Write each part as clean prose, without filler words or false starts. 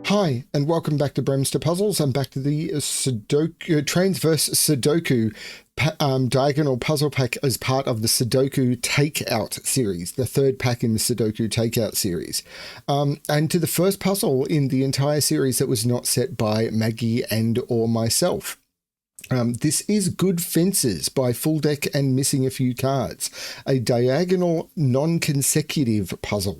Hi, and welcome back to BremSter Puzzles. I'm back to the Transverse Sudoku diagonal puzzle pack as part of the Sudoku Take Out series, the third pack in the Sudoku Take Out series. And to the first puzzle in the entire series that was not set by Maggie and or myself. This is Good Fences by FullDeck and Missing a Few Cards, a diagonal non-consecutive puzzle.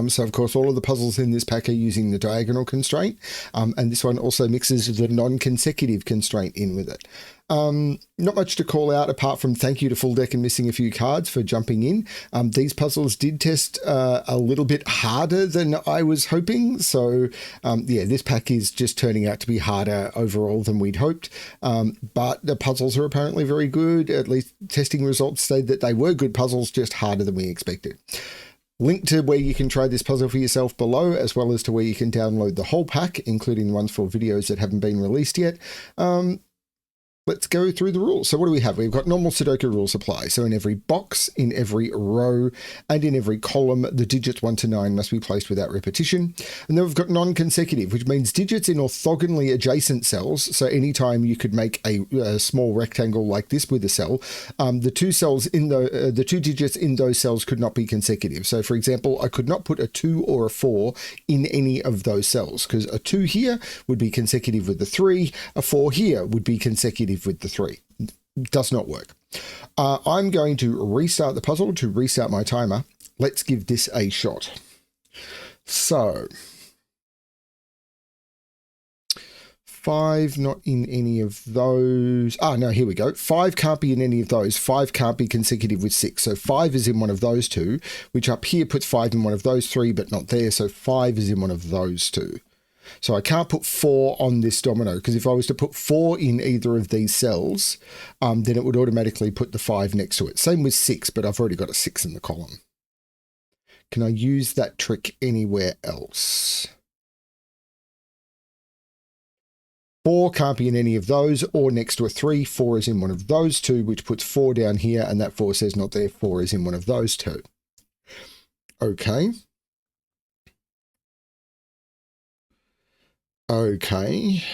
So, of course, all of the puzzles in this pack are using the diagonal constraint, and this one also mixes the non-consecutive constraint in with it. Not much to call out apart from thank you to FullDeck and Missing a Few Cards for jumping in. These puzzles did test a little bit harder than I was hoping. So, yeah, this pack is just turning out to be harder overall than we'd hoped. But the puzzles are apparently very good. At least testing results say that they were good puzzles, just harder than we expected. Link to where you can try this puzzle for yourself below, as well as to where you can download the whole pack, including the ones for videos that haven't been released yet. Let's go through the rules. So what do we have? We've got normal Sudoku rules apply. So in every box, in every row, and in every column, the digits 1 to 9 must be placed without repetition. And then we've got non-consecutive, which means digits in orthogonally adjacent cells. So anytime you could make a small rectangle like this with a cell, the two cells in the two digits in those cells could not be consecutive. So for example, I could not put a 2 or a 4 in any of those cells, because a 2 here would be consecutive with the 3, a 4 here would be consecutive with the 3. Does not work. I'm going to restart the puzzle to restart my timer. Let's give this a shot. So 5 not in any of those. No, here we go. 5 can't be in any of those. 5 can't be consecutive with 6. So 5 is in one of those two, which up here puts 5 in one of those 3, but not there. So 5 is in one of those two. So I can't put 4 on this domino, because if I was to put 4 in either of these cells, then it would automatically put the 5 next to it. Same with 6, but I've already got a 6 in the column. Can I use that trick anywhere else? 4 can't be in any of those or next to a 3. 4 is in one of those two, which puts 4 down here, and that 4 says not there. 4 is in one of those two. Okay. Okay.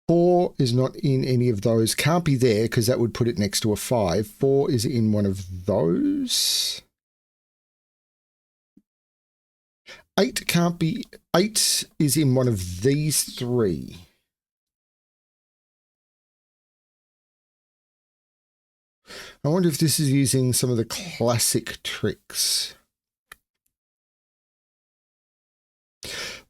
Four is not in any of those. Can't be there because that would put it next to a 5. 4 is in one of those. 8 can't be. 8 is in one of these 3. I wonder if this is using some of the classic tricks.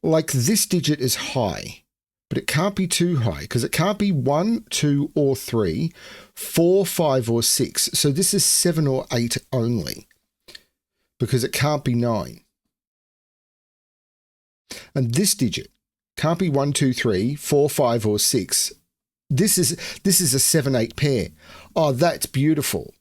Like this digit is high, but it can't be too high because it can't be 1, 2, or 3, 4, 5, or 6. So this is 7 or 8 only because it can't be 9. And this digit can't be 1, 2, 3, 4, 5, or 6. This is a 7, 8 pair. Oh, that's beautiful.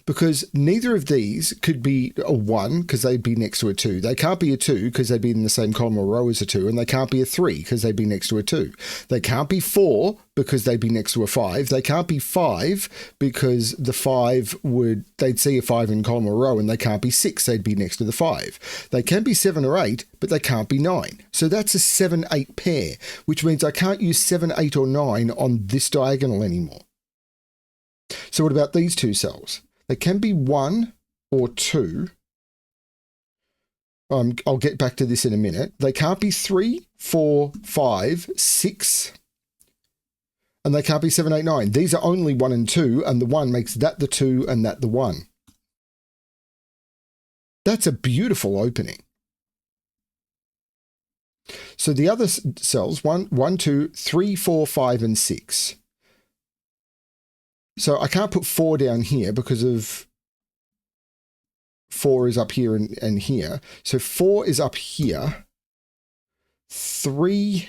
Because neither of these could be a 1 because they'd be next to a 2. They can't be a 2 because they'd be in the same column or row as a 2. And they can't be a 3 because they'd be next to a 2. They can't be 4 because they'd be next to a 5. They can't be 5 because the 5 they'd see a 5 in column or row, and they can't be 6. They'd be next to the 5. They can be 7 or 8, but they can't be 9. So that's a 7, 8 pair, which means I can't use 7, 8, or 9 on this diagonal anymore. So what about these two cells? They can be 1 or 2. I'll get back to this in a minute. They can't be 3, 4, 5, 6. And they can't be 7, 8, 9. These are only 1 and 2, and the 1 makes that the 2 and that the 1. That's a beautiful opening. So the other cells, 1, 2, 3, 4, 5, and 6. So I can't put 4 down here because of 4 is up here and here. So 4 is up here. 3.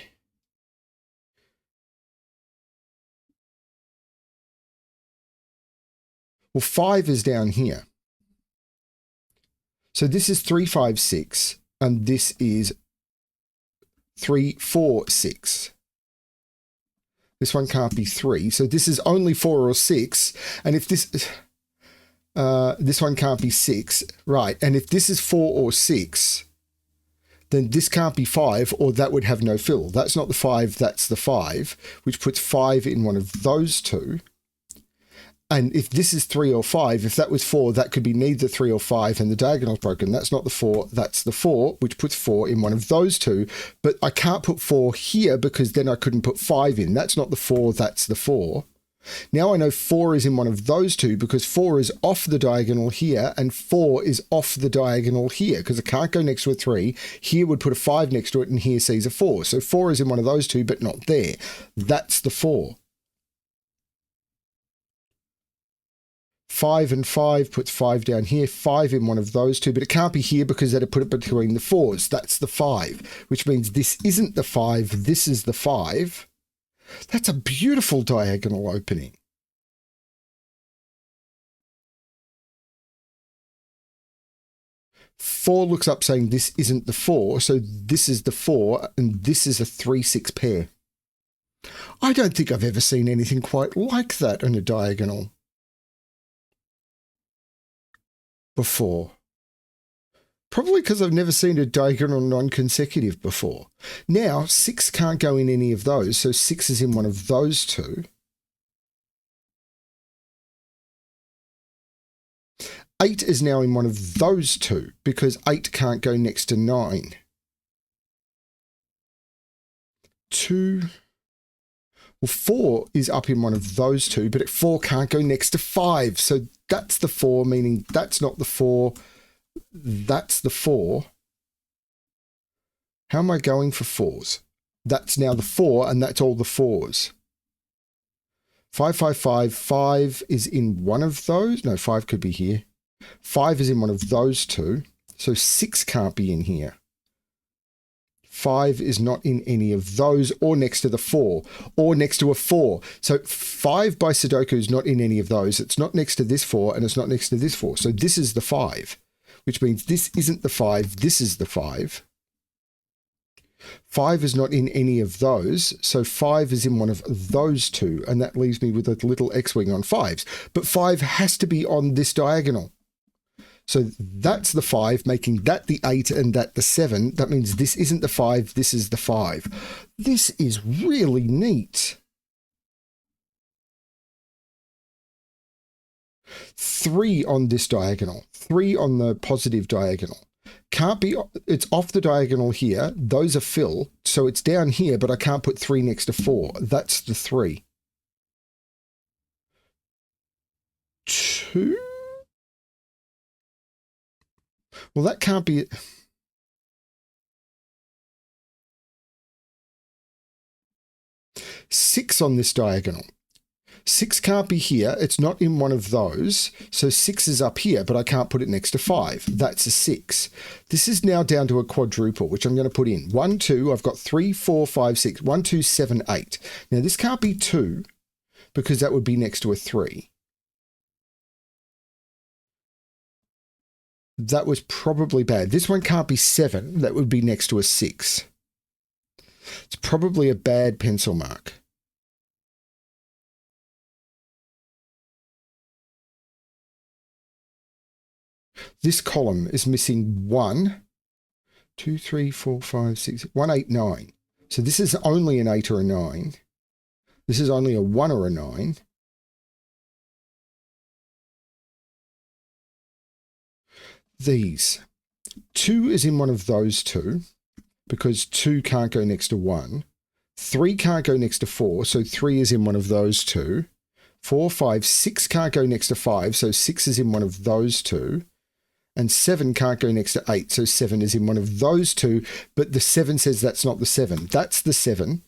Well, 5 is down here. So this is 3, 5, 6. And this is 3, 4, 6. This one can't be 3. So this is only 4 or 6. And if this... This one can't be 6. Right. And if this is 4 or 6, then this can't be 5, or that would have no fill. That's not the 5, that's the 5, which puts 5 in one of those two. And if this is 3 or 5, if that was 4, that could be neither 3 or 5, and the diagonal's broken. That's not the 4, that's the 4, which puts 4 in one of those two. But I can't put 4 here because then I couldn't put 5 in. That's not the 4, that's the 4. Now I know 4 is in one of those two because 4 is off the diagonal here and 4 is off the diagonal here because it can't go next to a 3. Here would put a 5 next to it and here sees a 4. So 4 is in one of those two but not there. That's the 4. 5 and 5 puts 5 down here, 5 in one of those two, but it can't be here because that'd put it between the 4s. That's the 5, which means this isn't the 5, this is the 5. That's a beautiful diagonal opening. Four looks up saying this isn't the 4, so this is the 4, and this is a 3-6 pair. I don't think I've ever seen anything quite like that in a diagonal before. Probably because I've never seen a diagonal non-consecutive before. Now, 6 can't go in any of those, so 6 is in one of those two. 8 is now in one of those two, because 8 can't go next to 9. 2... Well, 4 is up in one of those two, but 4 can't go next to 5, so that's the 4, meaning that's not the 4. That's the 4. How am I going for 4s? That's now the 4, and that's all the 4s. 5, 5, 5. 5 is in one of those. No, 5 could be here. 5 is in one of those two. So 6 can't be in here. 5 is not in any of those, or next to the 4, or next to a 4. So 5 by Sudoku is not in any of those. It's not next to this 4, and it's not next to this 4. So this is the 5. Which means this isn't the 5, this is the 5. 5 is not in any of those, so 5 is in one of those two, and that leaves me with a little X-wing on 5s. But 5 has to be on this diagonal. So that's the 5, making that the 8 and that the 7. That means this isn't the 5, this is the 5. This is really neat. 3 on this diagonal, 3 on the positive diagonal. Can't be, it's off the diagonal here. Those are fill, so it's down here, but I can't put 3 next to 4. That's the 3. 2? Well, that can't be... Six on this diagonal. 6 can't be here. It's not in one of those. So 6 is up here, but I can't put it next to 5. That's a 6. This is now down to a quadruple, which I'm going to put in. 1, 2. I've got 3, 4, 5, 6. 1, 2, 7, 8. Now this can't be 2 because that would be next to a 3. That was probably bad. This one can't be 7. That would be next to a 6. It's probably a bad pencil mark. This column is missing 1, 2, 3, 4, 5, 6, 1, 8, 9. So this is only an 8 or a 9. This is only a 1 or a 9. These. 2 is in one of those two because 2 can't go next to 1. 3 can't go next to 4, so 3 is in one of those two. 4, 5, 6 can't go next to 5, so 6 is in one of those two. And 7 can't go next to 8, so 7 is in one of those two, but the 7 says that's not the 7. That's the 7,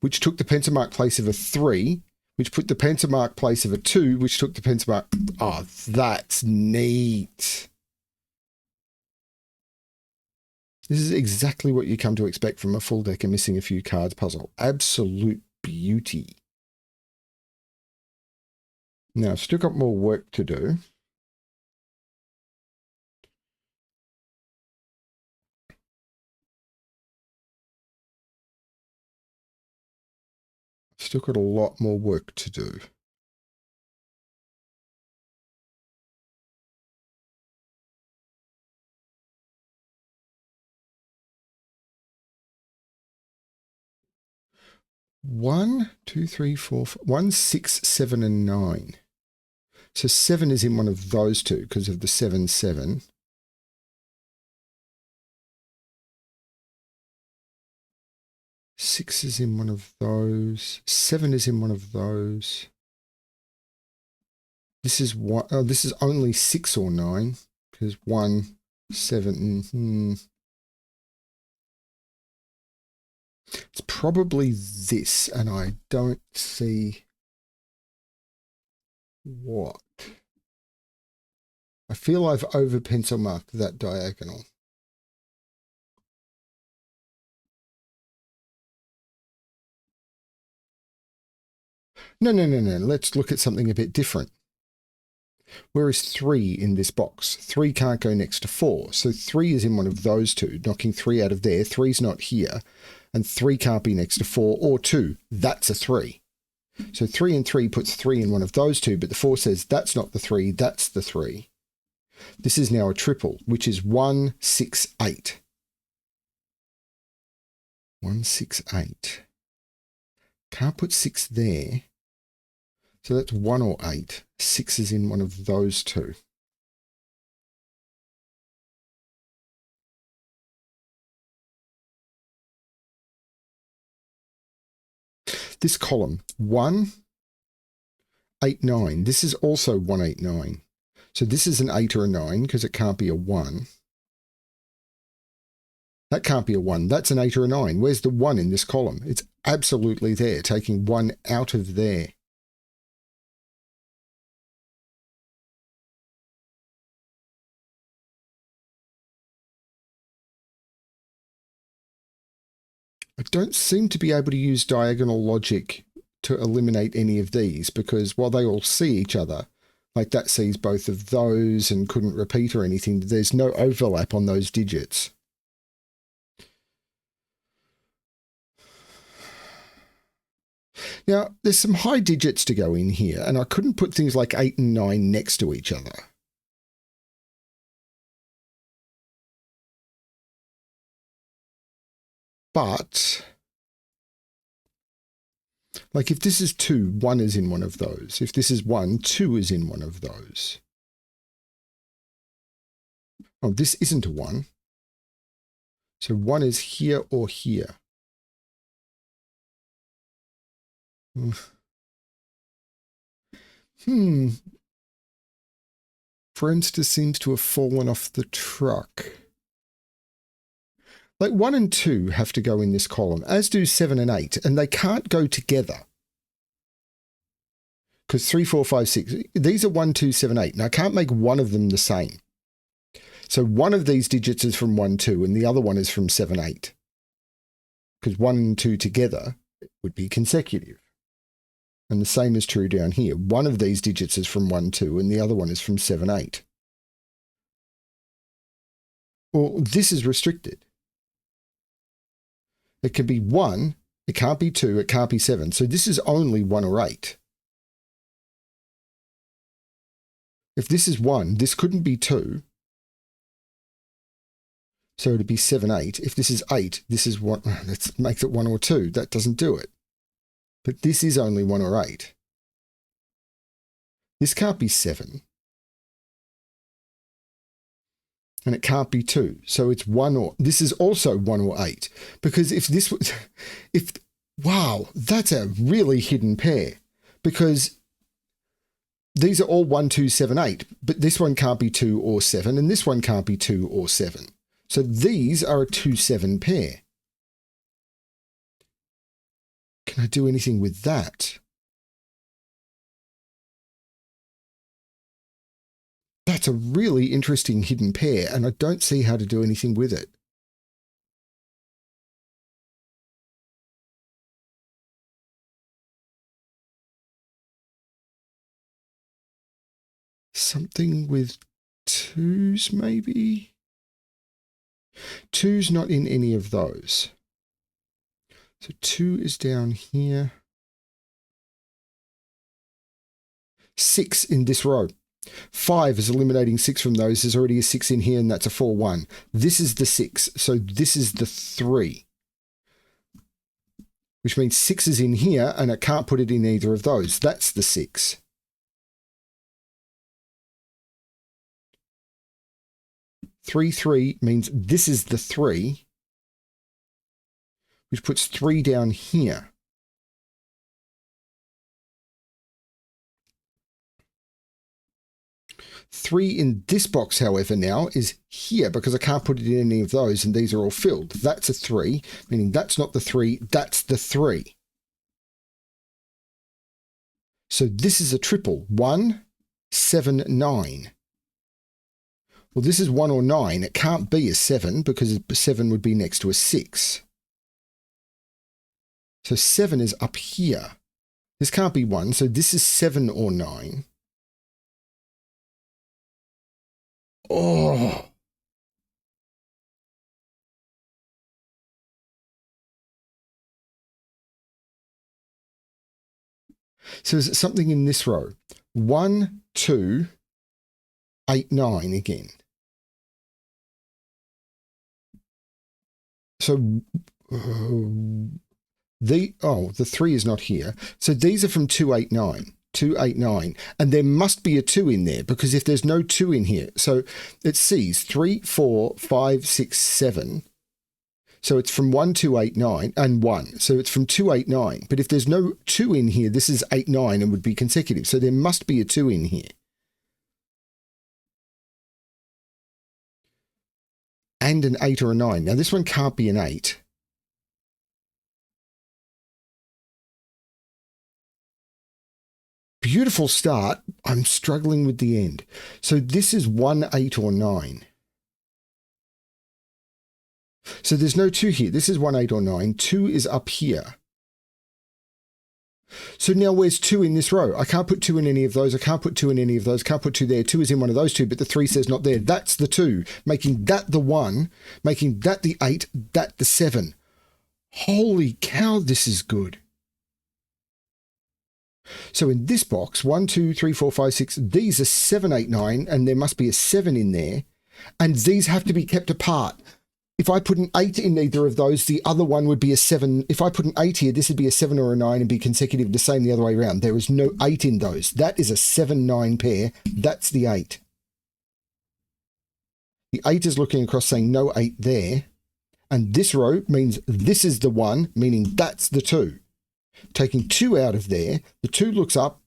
which took the pentamark place of a 3, which put the pentamark place of a 2, which took the pentamark... Oh, that's neat. This is exactly what you come to expect from a full deck and missing a few cards puzzle. Absolute beauty. Now, I've still got more work to do. Still got a lot more work to do. 1, 2, 3, 4, 1, 6, 7, and 9. So 7 is in one of those two because of the 7, 7. Six is in one of those. 7 is in one of those. This is what? Oh, this is only 6 or 9 because 1, 7. It's probably this, and I don't see what. I feel I've over pencil marked that diagonal. No. Let's look at something a bit different. Where is 3 in this box? 3 can't go next to 4. So 3 is in one of those two, knocking 3 out of there. 3's not here. And 3 can't be next to 4 or 2. That's a 3. So 3 and 3 puts 3 in one of those two, but the 4 says that's not the 3, that's the 3. This is now a triple, which is 1, 6, 8. 1, 6, 8. Can't put 6 there. So that's 1 or 8. 6 is in one of those two. This column, 1, 8, 9. This is also 1, 8, 9. So this is an 8 or a 9 because it can't be a 1. That can't be a 1. That's an 8 or a 9. Where's the 1 in this column? It's absolutely there, taking 1 out of there. I don't seem to be able to use diagonal logic to eliminate any of these because while they all see each other, like that sees both of those and couldn't repeat or anything, there's no overlap on those digits. Now, there's some high digits to go in here, and I couldn't put things like 8 and 9 next to each other. But, like if this is 2, 1 is in one of those. If this is 1, 2 is in one of those. Oh, this isn't a 1. So 1 is here or here. BremSter seems to have fallen off the truck. Like 1 and 2 have to go in this column, as do 7 and 8, and they can't go together. Because 3, 4, 5, 6, these are 1, 2, 7, 8. Now I can't make one of them the same. So one of these digits is from 1, 2, and the other one is from 7, 8. Because 1 and 2 together would be consecutive. And the same is true down here. One of these digits is from 1, 2, and the other one is from 7, 8. Well, this is restricted. It can be 1, it can't be 2, it can't be 7. So this is only 1 or 8. If this is 1, this couldn't be 2. So it'd be 7, 8. If this is 8, this is 1. That makes it 1 or 2. That doesn't do it. But this is only 1 or 8. This can't be 7. And it can't be 2. So it's 1 or... This is also 1 or 8. Because if this was... Wow, that's a really hidden pair. Because these are all 1, 2, 7, 8. But this one can't be 2 or 7. And this one can't be 2 or 7. So these are a 2, 7 pair. Can I do anything with that? That's a really interesting hidden pair, and I don't see how to do anything with it. Something with 2s, maybe? 2's not in any of those. So 2 is down here. 6 in this row. 5 is eliminating 6 from those. There's already a 6 in here, and that's a 4, 1. This is the 6, so this is the 3. which means 6 is in here and I can't put it in either of those. That's the 6. Three, 3 means this is the 3, which puts 3 down here. Three in this box, however, now is here because I can't put it in any of those and these are all filled. That's a 3, meaning that's not the 3, that's the 3. So this is a triple. 1, 7, 9. Well, this is 1 or 9. It can't be a 7 because 7 would be next to a 6. So 7 is up here. This can't be 1, so this is 7 or 9. Oh. So is it something in this row? 1, 2, 8, 9 again. So the 3 is not here. So these are from 2, 8, 9. 2, 8, 9. And there must be a 2 in there because if there's no 2 in here, so it sees 3, 4, 5, 6, 7. So it's from 1, 2, 8, 9 and 1. So it's from 2, 8, 9. But if there's no 2 in here, this is 8, 9 and would be consecutive. So there must be a 2 in here. And an 8 or a 9. Now this one can't be an 8. Beautiful start. I'm struggling with the end. So this is 1, 8 or 9. So there's no 2 here. This is 1, 8 or 9. 2 is up here. So now where's 2 in this row? I can't put 2 in any of those. I can't put 2 in any of those. Can't put 2 there. 2 is in one of those 2, but the 3 says not there. That's the 2, making that the 1, making that the 8, that the 7. Holy cow, this is good. So in this box, 1, 2, 3, 4, 5, 6, these are 7, 8, 9, and there must be a 7 in there. And these have to be kept apart. If I put an 8 in either of those, the other one would be a 7. If I put an 8 here, this would be a 7 or a 9 and be consecutive, the same the other way around. There is no 8 in those. That is a 7, 9 pair. That's the 8. The 8 is looking across saying no 8 there. And this row means this is the 1, meaning that's the 2. Taking 2 out of there, the 2 looks up,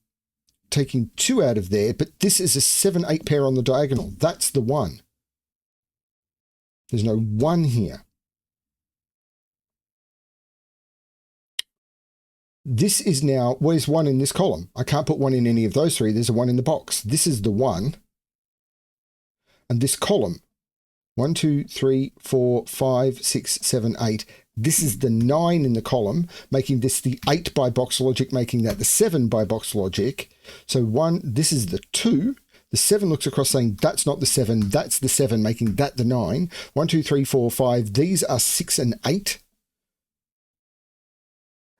taking 2 out of there, but this is a 7, 8 pair on the diagonal. That's the 1. There's no 1 here. This is now, where's 1 in this column? I can't put 1 in any of those 3. There's a 1 in the box. This is the 1. And this column, 1, 2, 3, 4, 5, 6, 7, 8. This is the 9 in the column, making this the 8 by box logic, making that the 7 by box logic. So 1, this is the 2. The 7 looks across saying that's not the 7, that's the 7, making that the 9. 1, 2, 3, 4, 5. These are 6 and 8.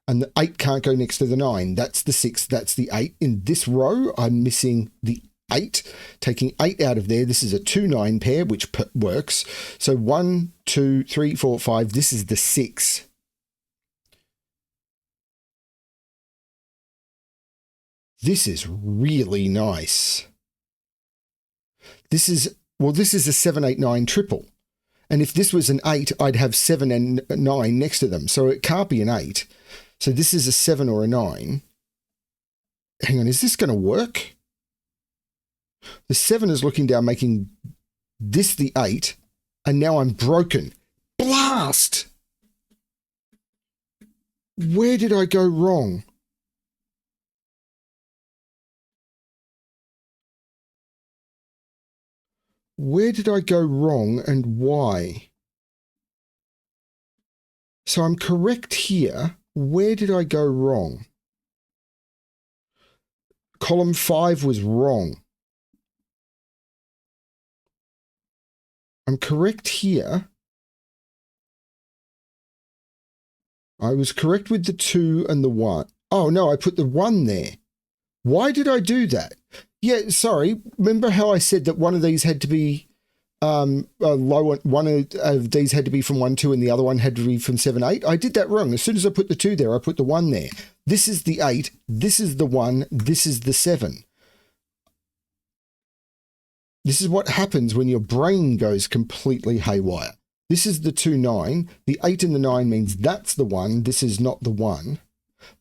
And the 8 can't go next to the 9. That's the 6, that's the 8. In this row, I'm missing the 8. Taking 8 out of there, this is a 2, 9 pair, which works. So 1, 2, 3, 4, 5. This is the 6. This is really nice. This is a 7, 8, 9 triple. And if this was an 8, I'd have 7 and 9 next to them. So it can't be an 8. So this is a 7 or a 9. Hang on, is this going to work? The 7 is looking down, making this the 8. And now I'm broken. Blast! Where did I go wrong? Where did I go wrong and why? So I'm correct here. Where did I go wrong? Column 5 was wrong. I'm correct here. I was correct with the 2 and the 1. Oh no, I put the 1 there. Why did I do that? Yeah, sorry. Remember how I said that one of these had to be One of these had to be from 1, 2, and the other one had to be from 7, 8. I did that wrong. As soon as I put the 2 there, I put the 1 there. This is the 8. This is the 1. This is the 7. This is what happens when your brain goes completely haywire. This is the 2, 9. The 8 and the 9 means that's the 1. This is not the 1.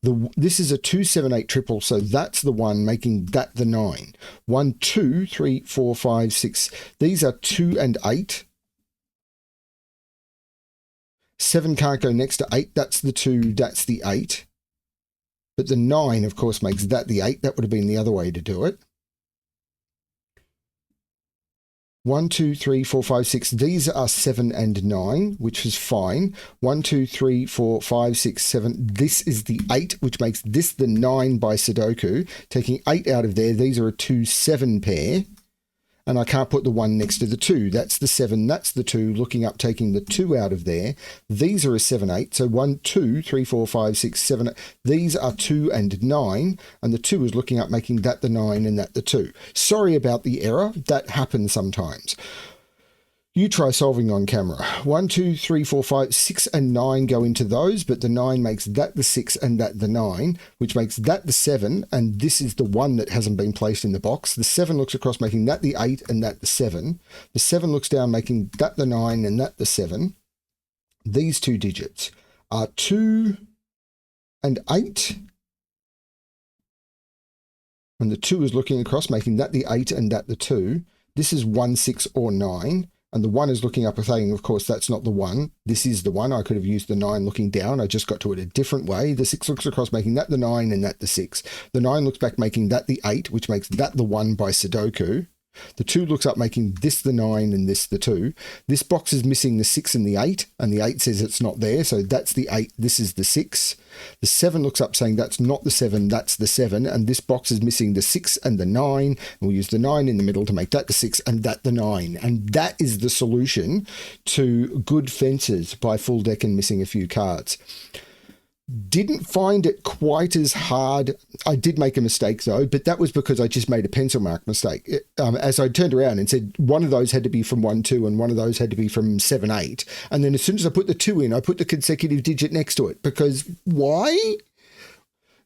This is a 2, 7, 8 triple, so that's the 1, making that the 9. 1, 2, 3, 4, 5, 6. These are 2 and 8. 7 can't go next to 8. That's the 2, that's the 8. But the 9, of course, makes that the 8. That would have been the other way to do it. 1, 2, 3, 4, 5, 6. These are 7 and 9, which is fine. 1, 2, 3, 4, 5, 6, 7. This is the 8, which makes this the 9 by Sudoku. Taking 8 out of there, these are a 2, 7 pair. And I can't put the 1 next to the 2. That's the 7, that's the 2. Looking up, taking the 2 out of there. These are a 7, 8. So 1, 2, 3, 4, 5, 6, 7. These are 2 and 9. And the 2 is looking up, making that the 9 and that the 2. Sorry about the error. That happens sometimes. You try solving on camera. 1, 2, 3, 4, 5, 6 and 9 go into those, but the 9 makes that the 6 and that the 9, which makes that the 7, and this is the 1 that hasn't been placed in the box. The 7 looks across, making that the 8 and that the 7. The 7 looks down, making that the 9 and that the 7. These two digits are 2 and 8. And the 2 is looking across, making that the 8 and that the 2. This is 1, 6 or 9. And the 1 is looking up and saying, of course, that's not the 1. This is the 1. I could have used the 9 looking down. I just got to it a different way. The 6 looks across, making that the 9 and that the 6. The 9 looks back, making that the 8, which makes that the 1 by Sudoku. The 2 looks up, making this the 9 and this the 2. This box is missing the 6 and the 8, and the 8 says it's not there, so that's the 8, this is the 6. The 7 looks up, saying that's not the 7, that's the 7, and this box is missing the 6 and the 9, and we'll use the 9 in the middle to make that the 6 and that the 9. And that is the solution to Good Fences by FullDeck and missing a few cards. Didn't find it quite as hard. I did make a mistake though, but that was because I just made a pencil mark mistake. As I turned around and said, one of those had to be from 1, 2, and one of those had to be from 7, 8. And then as soon as I put the 2 in, I put the consecutive digit next to it, because why?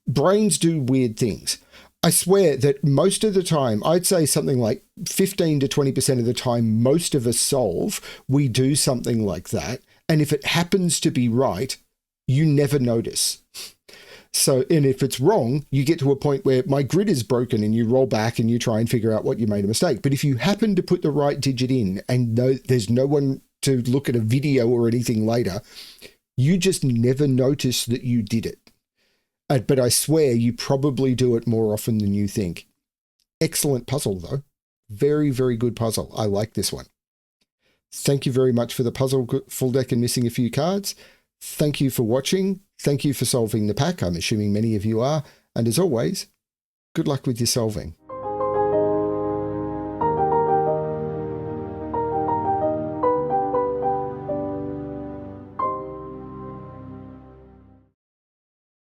Brains do weird things. I swear that most of the time, I'd say something like 15 to 20% of the time, most of us solve, we do something like that. And if it happens to be right, you never notice. So, and if it's wrong, you get to a point where my grid is broken and you roll back and you try and figure out what you made a mistake. But if you happen to put the right digit in and there's no one to look at a video or anything later, you just never notice that you did it. But I swear you probably do it more often than you think. Excellent puzzle though. Very, very good puzzle. I like this one. Thank you very much for the puzzle, FullDeck and missing a few cards. Thank you for watching. Thank you for solving the pack. I'm assuming many of you are. And as always, good luck with your solving.